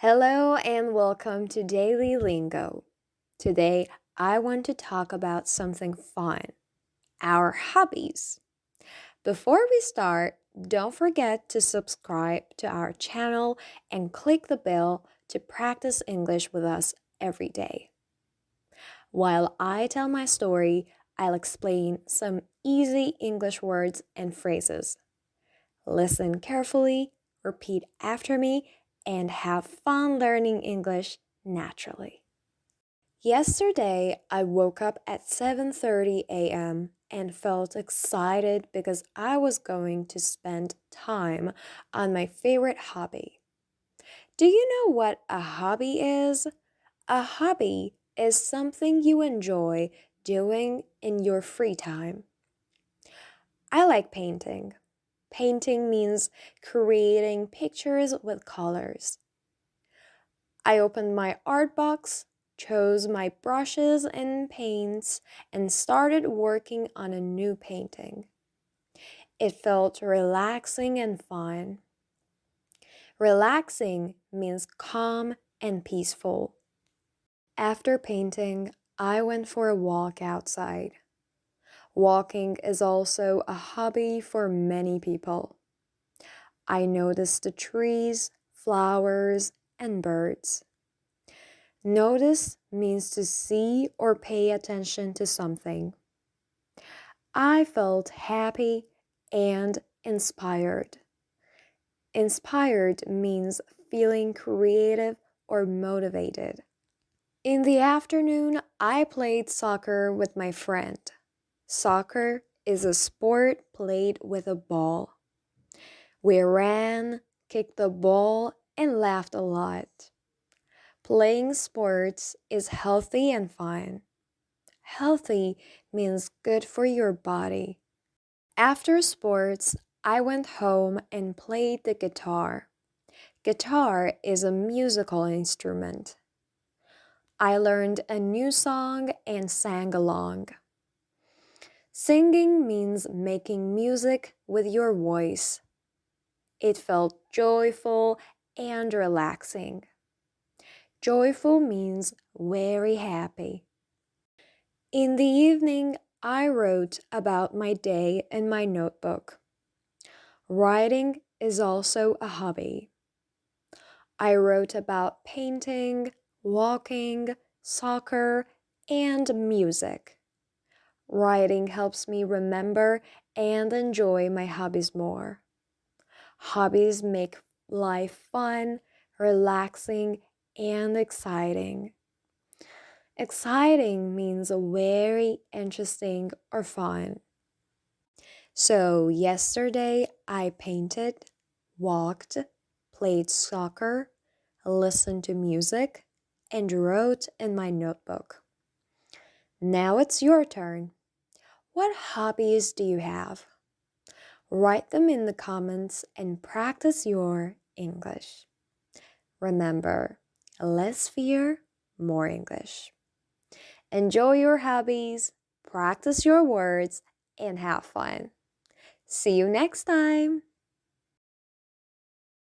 Hello and welcome to Daily Lingo. Today, I want to talk about something fun, our hobbies. Before we start, don't forget to subscribe to our channel and click the bell to practice English with us every day. While I tell my story, I'll explain some easy English words and phrases. Listen carefully, repeat after me, and have fun learning English naturally. Yesterday, I woke up at 7:30 a.m. and felt excited because I was going to spend time on my favorite hobby. Do you know what a hobby is? A hobby is something you enjoy doing in your free time. I like painting. Painting means creating pictures with colors. I opened my art box, chose my brushes and paints, and started working on a new painting. It felt relaxing and fun. Relaxing means calm and peaceful. After painting, I went for a walk outside. Walking is also a hobby for many people. I noticed the trees, flowers, and birds. Notice means to see or pay attention to something. I felt happy and inspired. Inspired means feeling creative or motivated. In the afternoon, I played soccer with my friend. Soccer is a sport played with a ball. We ran, kicked the ball, and laughed a lot. Playing sports is healthy and fun. Healthy means good for your body. After sports, I went home and played the guitar. Guitar is a musical instrument. I learned a new song and sang along. Singing means making music with your voice. It felt joyful and relaxing. Joyful means very happy. In the evening, I wrote about my day in my notebook. Writing is also a hobby. I wrote about painting, walking, soccer, and music. Writing helps me remember and enjoy my hobbies more. Hobbies make life fun, relaxing, and exciting. Exciting means very interesting or fun. So, yesterday I painted, walked, played soccer, listened to music, and wrote in my notebook. Now it's your turn. What hobbies do you have? Write them in the comments and practice your English. Remember, less fear, more English. Enjoy your hobbies, practice your words, and have fun. See you next time!